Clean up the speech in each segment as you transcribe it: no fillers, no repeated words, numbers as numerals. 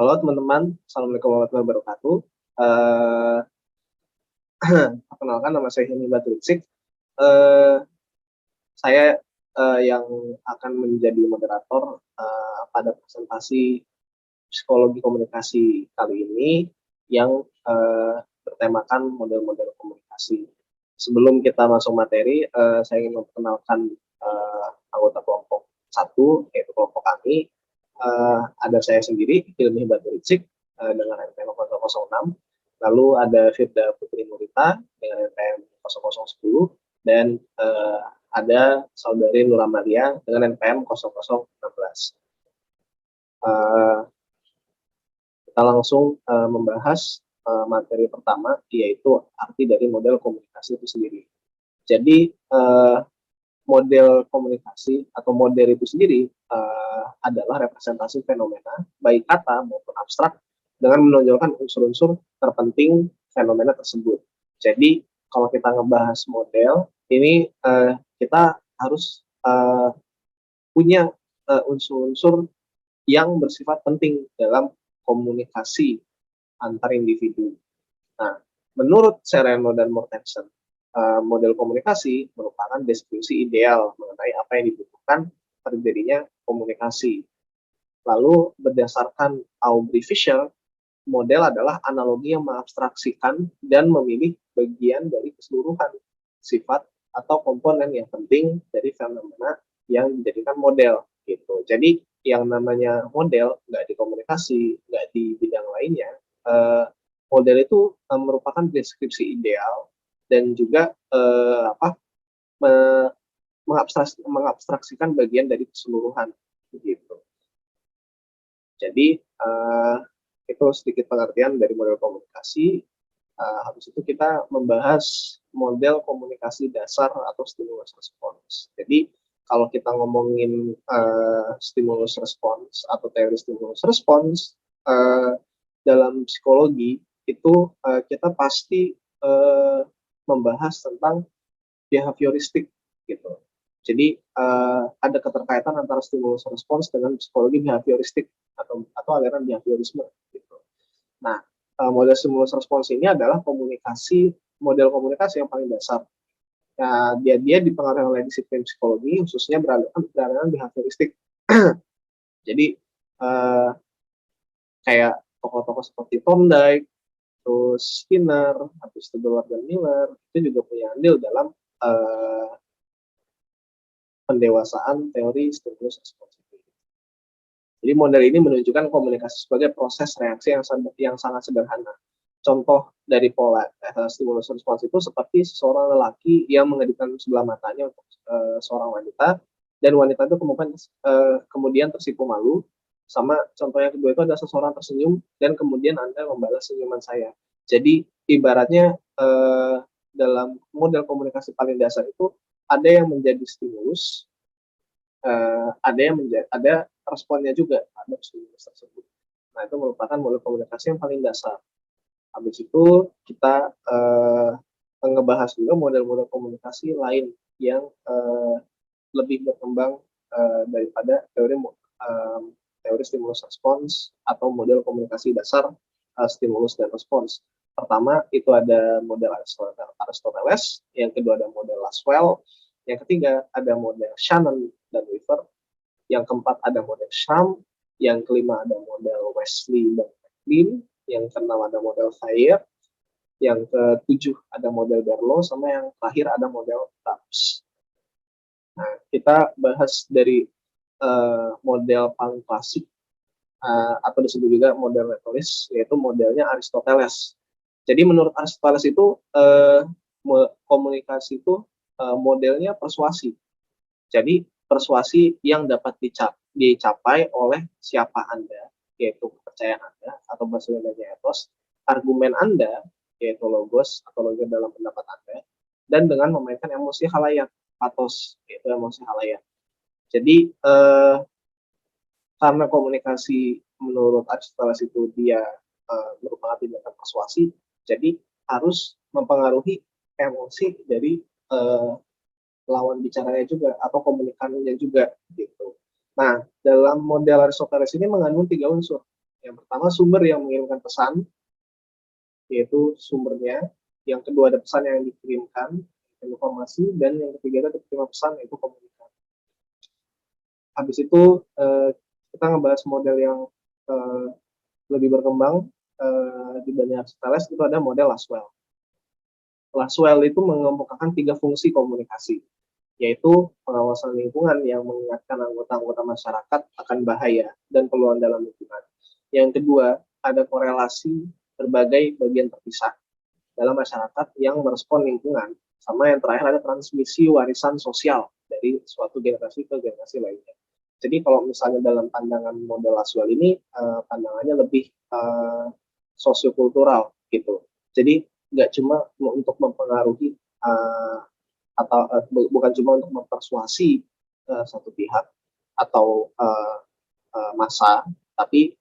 Halo teman-teman, Assalamualaikum warahmatullahi wabarakatuh. Eh, Perkenalkan nama saya Hilmi Baturitsik. Eh, saya yang akan menjadi moderator pada presentasi psikologi komunikasi kali ini yang bertemakan model-model komunikasi. Sebelum kita masuk materi, saya ingin memperkenalkan anggota kelompok satu, yaitu kelompok kami. Ada saya sendiri, Hilmi Baturitsik, dengan NPM 006. Lalu ada Firda Putri Murita dengan NPM 0010 dan ada saudari Nur Amalia dengan NPM 0016. Kita langsung membahas materi pertama, yaitu arti dari model komunikasi itu sendiri. Jadi model komunikasi atau model itu sendiri adalah representasi fenomena baik kata maupun abstrak dengan menonjolkan unsur-unsur terpenting fenomena tersebut. Jadi kalau kita ngebahas model ini kita harus punya unsur-unsur yang bersifat penting dalam komunikasi antar individu. Nah, menurut Sereno dan Mortensen, model komunikasi merupakan deskripsi ideal mengenai apa yang dibutuhkan terjadinya komunikasi. Lalu berdasarkan Aubrey Fisher, model adalah analogi yang mengabstraksikan dan memilih bagian dari keseluruhan sifat atau komponen yang penting dari fenomena yang dijadikan model gitu. Jadi yang namanya model nggak di komunikasi, nggak di bidang lainnya, model itu merupakan deskripsi ideal dan juga mengabstraksikan bagian dari keseluruhan begitu. Jadi itu sedikit pengertian dari model komunikasi. Habis itu kita membahas model komunikasi dasar atau stimulus respons. Jadi kalau kita ngomongin stimulus respons atau teori stimulus respons dalam psikologi itu kita pasti membahas tentang behavioristik gitu. Jadi ada keterkaitan antara stimulus respons dengan psikologi behavioristik atau aliran behaviorisme gitu. Nah, model stimulus respons ini adalah model komunikasi yang paling dasar. Nah, dia dipengaruhi oleh disiplin psikologi, khususnya beraliran behavioristik. Jadi kayak tokoh-tokoh seperti Thorndike, terus Skinner, habis itu Dewar dan Miller, itu juga punya andil dalam pendewasaan teori stimulus respons. Jadi model ini menunjukkan komunikasi sebagai proses reaksi yang sangat sederhana. Contoh dari pola stimulus respons itu seperti seorang lelaki yang mengedipkan sebelah matanya untuk seorang wanita, dan wanita itu kemudian tersipu malu. Sama contoh yang kedua itu ada seseorang tersenyum dan kemudian Anda membalas senyuman saya. Jadi ibaratnya dalam model komunikasi paling dasar itu ada yang menjadi stimulus, ada responnya juga ada stimulus tersebut. Nah, itu merupakan model komunikasi yang paling dasar. Habis itu kita ngebahas juga model-model komunikasi lain yang lebih berkembang daripada teori stimulus respons atau model komunikasi dasar stimulus dan respons. Pertama itu ada model Aristoteles, yang kedua ada model Laswell, yang ketiga ada model Shannon dan Weaver, yang keempat ada model Schramm, yang kelima ada model Wesley dan McLean, yang keenam ada model Thayer, yang ketujuh ada model Berlo, sama yang terakhir ada model Tubbs. Nah, kita bahas dari model paling klasik atau disebut juga model retoris, yaitu modelnya Aristoteles. Jadi menurut Aristoteles itu komunikasi itu modelnya persuasi. Jadi persuasi yang dapat dicapai oleh siapa Anda, yaitu kepercayaan Anda atau bahasa Indonesianya etos, argumen Anda, yaitu logos atau logos dalam pendapat Anda, dan dengan memainkan emosi halayak, pathos, yaitu emosi halayak. Jadi karena komunikasi menurut Aristoteles itu dia merupakan tindakan persuasi, jadi harus mempengaruhi emosi dari lawan bicaranya juga atau komunikannya juga gitu. Nah, dalam model Aristoteles ini mengandung 3 unsur. Yang pertama sumber yang mengirimkan pesan, yaitu sumbernya. Yang kedua ada pesan yang dikirimkan, informasi, dan yang ketiga ada terima pesan, yaitu komunikasi. Habis itu kita ngebahas model yang lebih berkembang dibanding Aristoteles, itu ada model Laswell. Laswell itu mengemukakan 3 fungsi komunikasi, yaitu pengawasan lingkungan yang mengingatkan anggota-anggota masyarakat akan bahaya dan peluang dalam lingkungan. Yang kedua, ada korelasi berbagai bagian terpisah dalam masyarakat yang merespon lingkungan. Sama yang terakhir ada transmisi warisan sosial dari suatu generasi ke generasi lainnya. Jadi kalau misalnya dalam pandangan model Laswell ini, pandangannya lebih sosiokultural gitu. Jadi nggak cuma untuk mempengaruhi atau bukan cuma untuk mempersuasi satu pihak atau massa, tapi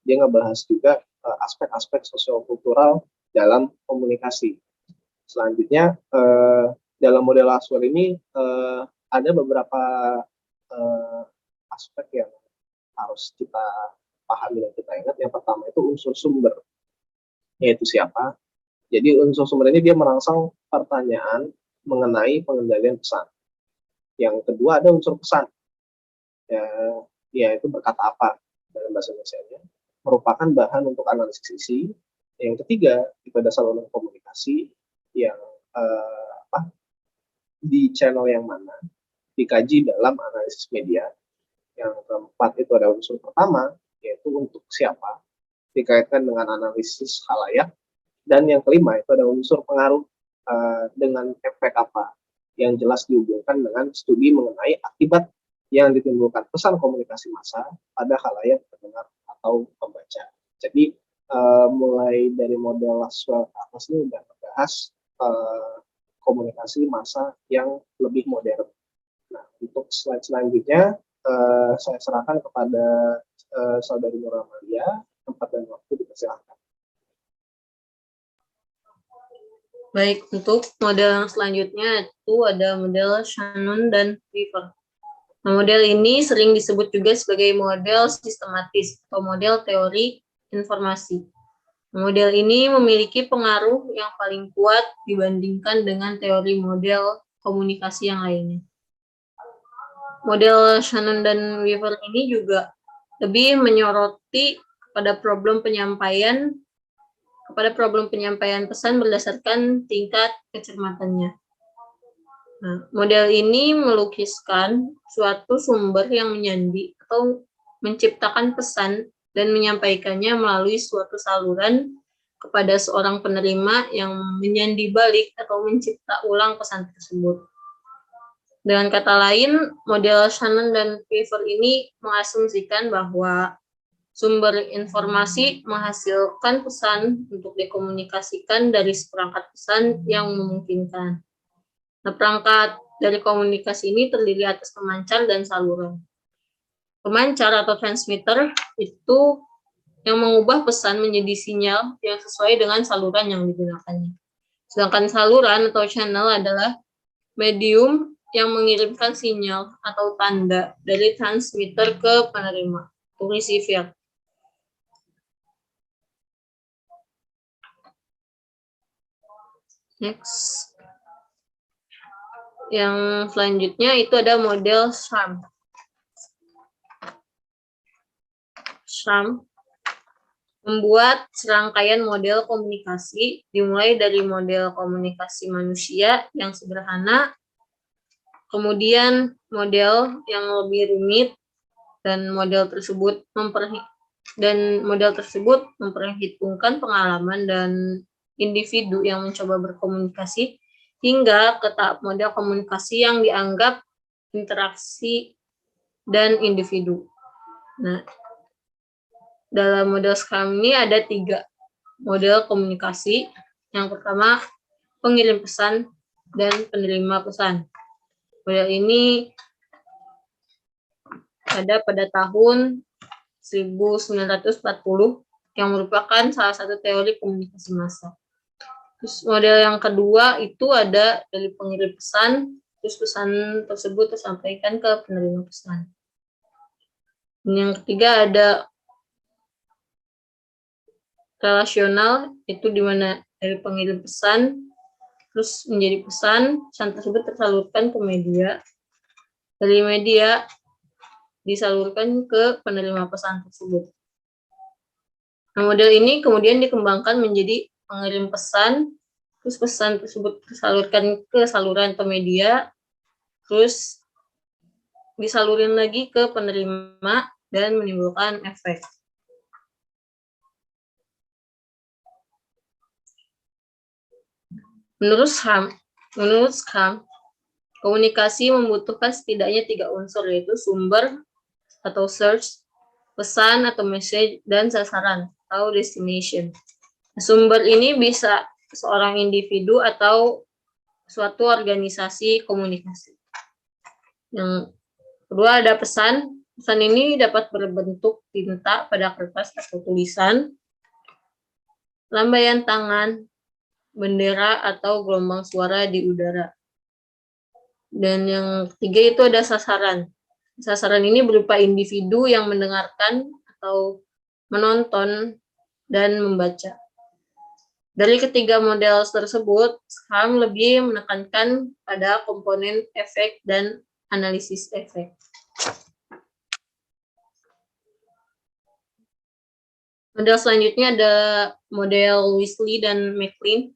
dia ngebahas juga aspek-aspek sosiokultural dalam komunikasi. Selanjutnya dalam model Laswell ini ada beberapa aspek yang harus kita pahami dan kita ingat. Yang pertama itu unsur sumber, yaitu siapa. Jadi unsur sumber ini dia merangsang pertanyaan mengenai pengendalian pesan. Yang kedua ada unsur pesan, yaitu berkata apa dalam bahasa Indonesia, merupakan bahan untuk analisis isi. Yang ketiga itu ada saluran komunikasi yang di channel yang mana, dikaji dalam analisis media. Yang keempat itu ada unsur pertama, yaitu untuk siapa, dikaitkan dengan analisis khalayak. Dan yang kelima itu ada unsur pengaruh dengan efek apa, yang jelas dihubungkan dengan studi mengenai akibat yang ditimbulkan pesan komunikasi massa pada khalayak pendengar atau pembaca. Jadi mulai dari model Laswell ke atas ini sudah membahas komunikasi massa yang lebih modern. Nah, untuk slide selanjutnya saya serahkan kepada saudari Nur Amalia. Tempat dan waktu dipersilakan. Baik, untuk model yang selanjutnya itu ada model Shannon dan Weaver. Nah, model ini sering disebut juga sebagai model sistematis atau model teori informasi. Model ini memiliki pengaruh yang paling kuat dibandingkan dengan teori model komunikasi yang lainnya. Model Shannon dan Weaver ini juga lebih menyoroti kepada problem penyampaian pesan berdasarkan tingkat kecermatannya. Nah, model ini melukiskan suatu sumber yang menyandi atau menciptakan pesan dan menyampaikannya melalui suatu saluran kepada seorang penerima yang menyandi balik atau mencipta ulang pesan tersebut. Dengan kata lain, model Shannon dan Weaver ini mengasumsikan bahwa sumber informasi menghasilkan pesan untuk dikomunikasikan dari seperangkat pesan yang memungkinkan. Nah, perangkat dari komunikasi ini terdiri atas pemancar dan saluran. Pemancar atau transmitter itu yang mengubah pesan menjadi sinyal yang sesuai dengan saluran yang digunakannya. Sedangkan saluran atau channel adalah medium yang mengirimkan sinyal atau tanda dari transmitter ke penerima, to receiver. Next. Yang selanjutnya itu ada model SHRM. SHRM membuat serangkaian model komunikasi dimulai dari model komunikasi manusia yang sederhana, kemudian model yang lebih rumit, dan model tersebut memperhitungkan pengalaman dan individu yang mencoba berkomunikasi hingga ke tahap model komunikasi yang dianggap interaksi dan individu. Nah, dalam model SHRM ini ada 3 model komunikasi. Yang pertama, pengirim pesan dan penerima pesan. Model ini ada pada tahun 1940 yang merupakan salah satu teori komunikasi massa. Terus model yang kedua itu ada dari pengirim pesan, terus pesan tersebut tersampaikan ke penerima pesan. Dan yang ketiga ada relasional, itu di mana dari pengirim pesan, terus menjadi pesan tersebut tersalurkan ke media, dari media disalurkan ke penerima pesan tersebut. Nah, model ini kemudian dikembangkan menjadi pengirim pesan, terus pesan tersebut tersalurkan ke saluran ke media, terus disalurin lagi ke penerima dan menimbulkan efek. Menurut Schramm, komunikasi membutuhkan setidaknya 3 unsur, yaitu sumber atau source, pesan atau message, dan sasaran atau destination. Sumber ini bisa seorang individu atau suatu organisasi komunikasi. Yang kedua ada pesan. Pesan ini dapat berbentuk tinta pada kertas atau tulisan, lambaian tangan, bendera, atau gelombang suara di udara. Dan yang ketiga itu ada sasaran. Sasaran ini berupa individu yang mendengarkan atau menonton dan membaca. Dari ketiga model tersebut, Schramm lebih menekankan pada komponen efek dan analisis efek. Model selanjutnya ada model Weasley dan MacLean.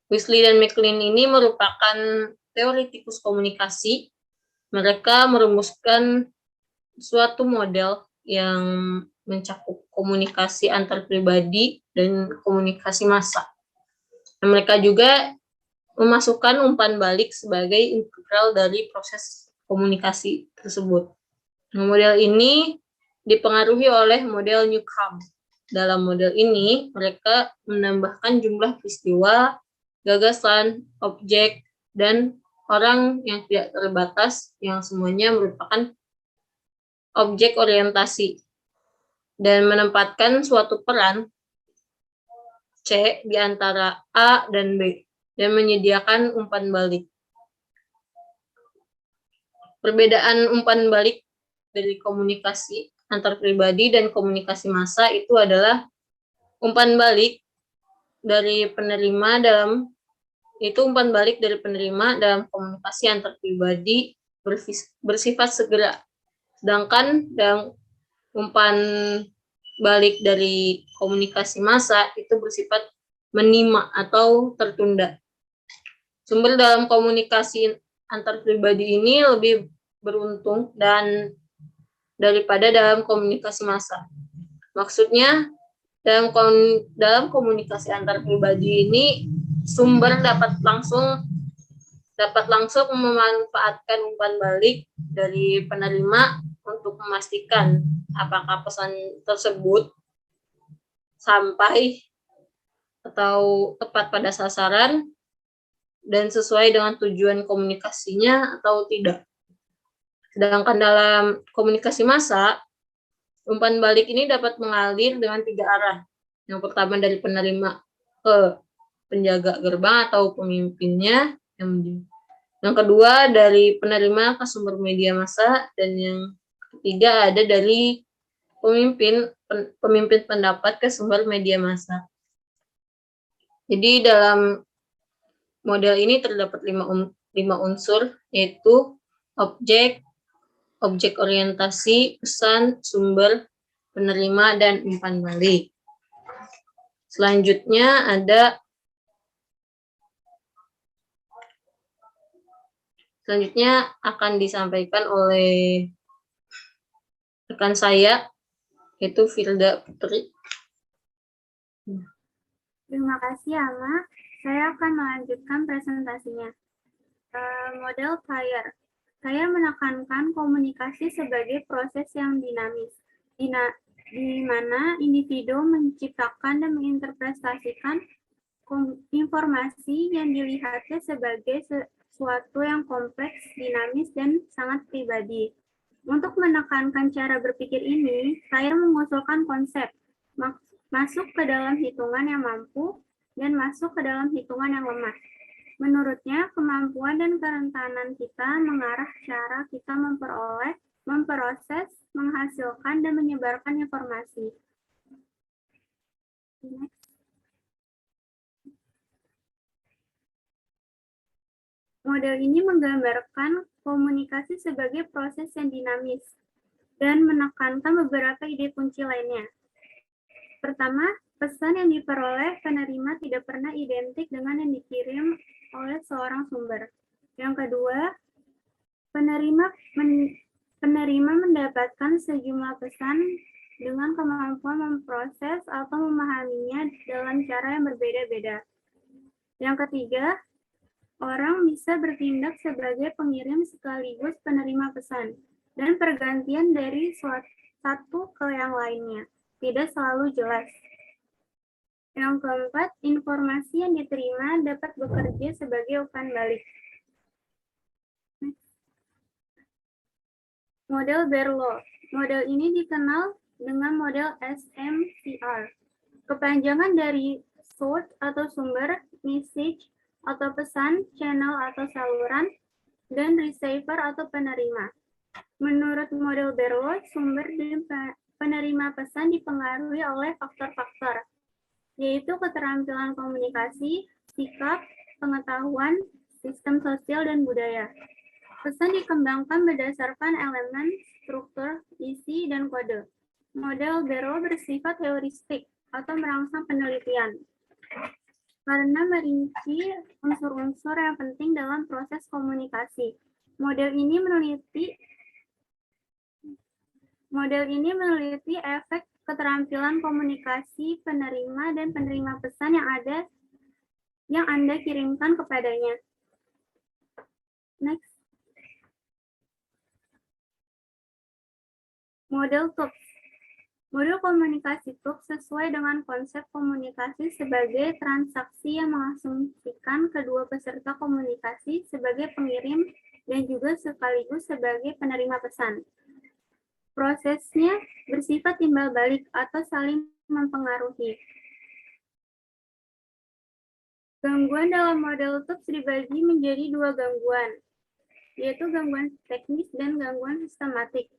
Weasley dan MacLean ini merupakan teoretikus komunikasi. Mereka merumuskan suatu model yang mencakup komunikasi antar pribadi dan komunikasi massa. Dan mereka juga memasukkan umpan balik sebagai integral dari proses komunikasi tersebut. Nah, model ini dipengaruhi oleh model Newcomb. Dalam model ini, mereka menambahkan jumlah peristiwa, gagasan, objek, dan orang yang tidak terbatas, yang semuanya merupakan objek orientasi, dan menempatkan suatu peran C di antara A dan B, dan menyediakan umpan balik. Perbedaan umpan balik dari komunikasi antar pribadi dan komunikasi massa itu adalah umpan balik dari penerima dalam komunikasi antar pribadi bersifat segera, sedangkan dalam umpan balik dari komunikasi massa itu bersifat menima atau tertunda. Sumber dalam komunikasi antar pribadi ini lebih beruntung dan daripada dalam komunikasi massa. Maksudnya dalam komunikasi antar pribadi ini sumber dapat langsung memanfaatkan umpan balik dari penerima untuk memastikan apakah pesan tersebut sampai atau tepat pada sasaran dan sesuai dengan tujuan komunikasinya atau tidak. Sedangkan dalam komunikasi massa, umpan balik ini dapat mengalir dengan 3 arah. Yang pertama dari penerima ke penjaga gerbang atau pemimpinnya, yang kedua dari penerima ke sumber media massa, dan yang ketiga ada dari pemimpin pendapat ke sumber media massa. Jadi dalam model ini terdapat 5 unsur, yaitu objek orientasi, pesan, sumber, penerima, dan umpan balik. Selanjutnya akan disampaikan oleh rekan saya, yaitu Firda Putri. Terima kasih, Ama. Saya akan melanjutkan presentasinya. Model Fire. Saya menekankan komunikasi sebagai proses yang dinamis, di mana individu menciptakan dan menginterpretasikan informasi yang dilihatnya sebagai sesuatu yang kompleks, dinamis, dan sangat pribadi. Untuk menekankan cara berpikir ini, saya mengusulkan konsep masuk ke dalam hitungan yang mampu dan masuk ke dalam hitungan yang lemah. Menurutnya, kemampuan dan kerentanan kita mengarah cara kita memperoleh, memproses, menghasilkan, dan menyebarkan informasi. Next. Model ini menggambarkan komunikasi sebagai proses yang dinamis dan menekankan beberapa ide kunci lainnya. Pertama, pesan yang diperoleh penerima tidak pernah identik dengan yang dikirim oleh seorang sumber. Yang kedua, penerima mendapatkan sejumlah pesan dengan kemampuan memproses atau memahaminya dalam cara yang berbeda-beda. Yang ketiga, orang bisa bertindak sebagai pengirim sekaligus penerima pesan, dan pergantian dari satu ke yang lainnya tidak selalu jelas. Yang keempat, informasi yang diterima dapat bekerja sebagai umpan balik. Model Berlo. Model ini dikenal dengan model SMCR. Kepanjangan dari source atau sumber, message atau pesan, channel atau saluran, dan receiver atau penerima. Menurut model Berlo, sumber dan penerima pesan dipengaruhi oleh faktor-faktor, yaitu keterampilan komunikasi, sikap, pengetahuan, sistem sosial, dan budaya. Pesan dikembangkan berdasarkan elemen, struktur, isi, dan kode. Model Berlo bersifat heuristik atau merangsang penelitian, karena merinci unsur-unsur yang penting dalam proses komunikasi. Model ini meneliti efek keterampilan komunikasi penerima dan penerima pesan yang Anda kirimkan kepadanya. Next. Model TOPS. Model komunikasi TOPS sesuai dengan konsep komunikasi sebagai transaksi yang mengasumsikan kedua peserta komunikasi sebagai pengirim dan juga sekaligus sebagai penerima pesan. Prosesnya bersifat timbal balik atau saling mempengaruhi. Gangguan dalam model TOPS dibagi menjadi dua gangguan, yaitu gangguan teknis dan gangguan sistematik.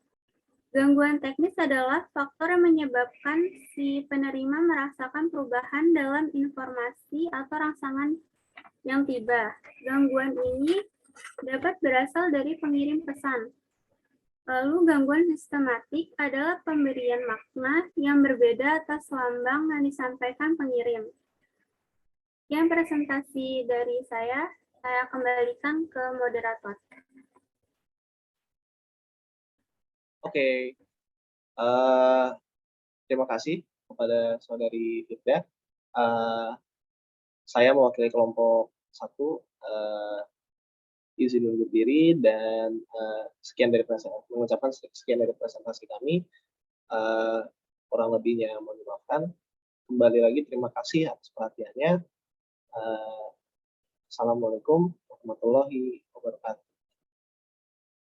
Gangguan teknis adalah faktor yang menyebabkan si penerima merasakan perubahan dalam informasi atau rangsangan yang tiba. Gangguan ini dapat berasal dari pengirim pesan. Lalu gangguan sistematik adalah pemberian makna yang berbeda atas lambang yang disampaikan pengirim. Yang presentasi dari saya kembalikan ke moderator. Oke, terima kasih kepada Saudari Ibda. Saya mewakili kelompok 1, izin undur diri dan mengucapkan sekian dari presentasi kami. Kurang lebihnya mohon dimaafkan. Kembali lagi terima kasih atas perhatiannya. Assalamualaikum warahmatullahi wabarakatuh.